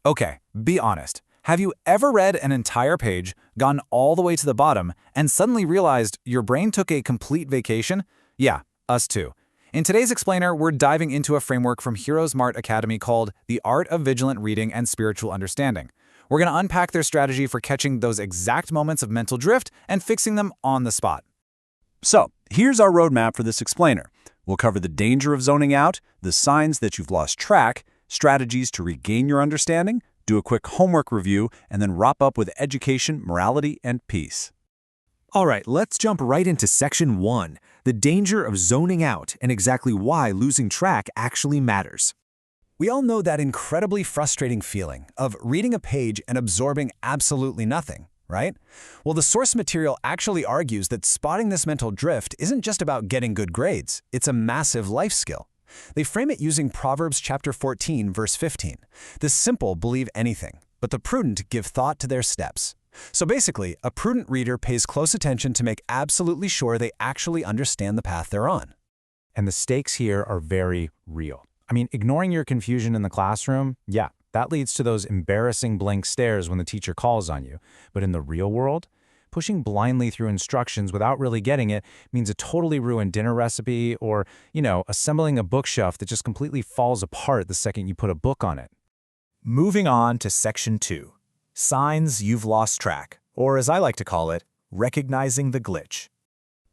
Okay, be honest. Have you ever read an entire page, gone all the way to the bottom, and suddenly realized your brain took a complete vacation? Yeah, us too. In today's explainer, we're diving into a framework from Heroes Smart Academy called The Art of Vigilant Reading and Spiritual Understanding. We're going to unpack their strategy for catching those exact moments of mental drift and fixing them on the spot. So, here's our roadmap for this explainer. We'll cover the danger of zoning out, the signs that you've lost track, strategies to regain your understanding, do a quick homework review, and then wrap up with education, morality, and peace. All right, let's jump right into Section 1, the danger of zoning out and exactly why losing track actually matters. We all know that incredibly frustrating feeling of reading a page and absorbing absolutely nothing, right? Well, the source material actually argues that spotting this mental drift isn't just about getting good grades, it's a massive life skill. They frame it using Proverbs chapter 14, verse 15. The simple believe anything, but the prudent give thought to their steps. So basically, a prudent reader pays close attention to make absolutely sure they actually understand the path they're on. And the stakes here are very real. I mean, ignoring your confusion in the classroom, yeah, that leads to those embarrassing blank stares when the teacher calls on you. But in the real world, pushing blindly through instructions without really getting it means a totally ruined dinner recipe or, assembling a bookshelf that just completely falls apart the second you put a book on it. Moving on to Section 2, signs you've lost track, or as I like to call it, recognizing the glitch.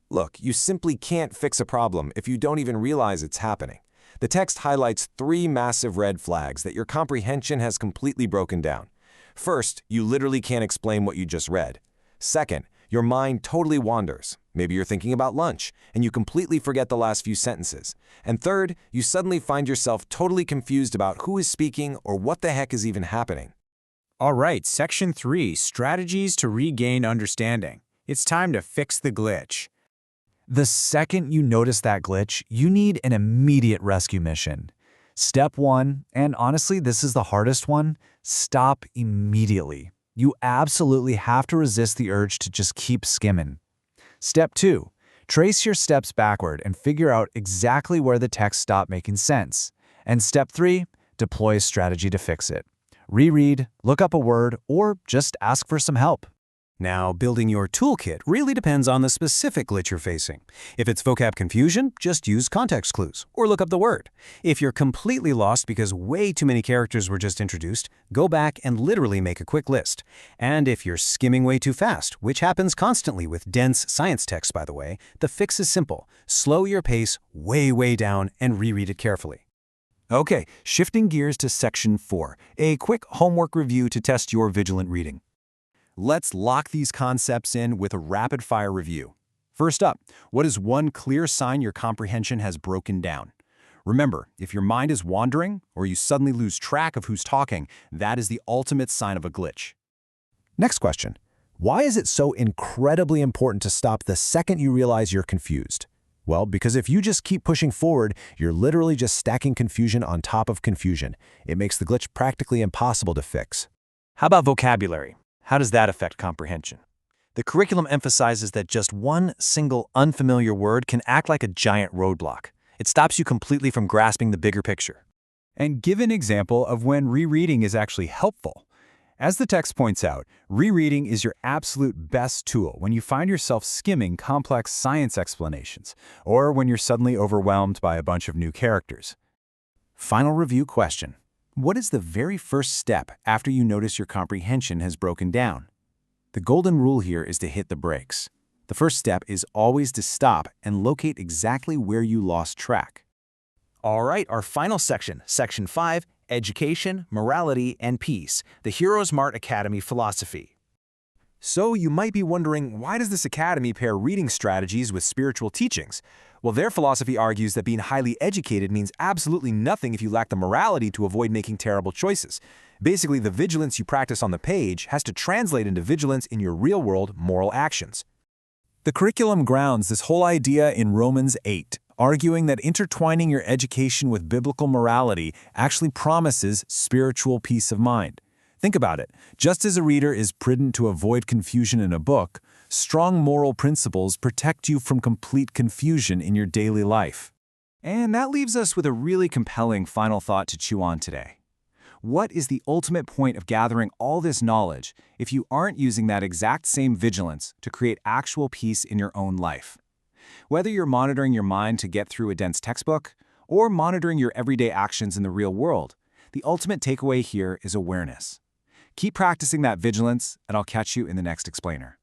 Look, you simply can't fix a problem if you don't even realize it's happening. The text highlights 3 massive red flags that your comprehension has completely broken down. First, you literally can't explain what you just read. Second, your mind totally wanders. Maybe you're thinking about lunch, and you completely forget the last few sentences. And third, you suddenly find yourself totally confused about who is speaking or what the heck is even happening. All right, Section 3, strategies to regain understanding. It's time to fix the glitch. The second you notice that glitch, you need an immediate rescue mission. Step 1, and honestly, this is the hardest one, stop immediately. You absolutely have to resist the urge to just keep skimming. Step 2, trace your steps backward and figure out exactly where the text stopped making sense. And Step 3, deploy a strategy to fix it. Reread, look up a word, or just ask for some help. Now, building your toolkit really depends on the specific glitch you're facing. If it's vocab confusion, just use context clues or look up the word. If you're completely lost because way too many characters were just introduced, go back and literally make a quick list. And if you're skimming way too fast, which happens constantly with dense science text, by the way, the fix is simple. Slow your pace way down and reread it carefully. Okay, shifting gears to Section 4, a quick homework review to test your vigilant reading. Let's lock these concepts in with a rapid-fire review. First up, what is one clear sign your comprehension has broken down? Remember, if your mind is wandering or you suddenly lose track of who's talking, that is the ultimate sign of a glitch. Next question. Why is it so incredibly important to stop the second you realize you're confused? Well, because if you just keep pushing forward, you're literally just stacking confusion on top of confusion. It makes the glitch practically impossible to fix. How about vocabulary? How does that affect comprehension? The curriculum emphasizes that just one single unfamiliar word can act like a giant roadblock. It stops you completely from grasping the bigger picture. And give an example of when rereading is actually helpful. As the text points out, rereading is your absolute best tool when you find yourself skimming complex science explanations, or when you're suddenly overwhelmed by a bunch of new characters. Final review question. What is the very first step after you notice your comprehension has broken down? The golden rule here is to hit the brakes. The first step is always to stop and locate exactly where you lost track. All right, our final section, Section 5, Education, Morality, and Peace, the Heroes Smart Academy philosophy. So you might be wondering, why does this academy pair reading strategies with spiritual teachings? Well, their philosophy argues that being highly educated means absolutely nothing if you lack the morality to avoid making terrible choices. Basically, the vigilance you practice on the page has to translate into vigilance in your real-world moral actions. The curriculum grounds this whole idea in Romans 8, arguing that intertwining your education with biblical morality actually promises spiritual peace of mind. Think about it. Just as a reader is prudent to avoid confusion in a book, strong moral principles protect you from complete confusion in your daily life. And that leaves us with a really compelling final thought to chew on today. What is the ultimate point of gathering all this knowledge if you aren't using that exact same vigilance to create actual peace in your own life? Whether you're monitoring your mind to get through a dense textbook or monitoring your everyday actions in the real world, the ultimate takeaway here is awareness. Keep practicing that vigilance, and I'll catch you in the next explainer.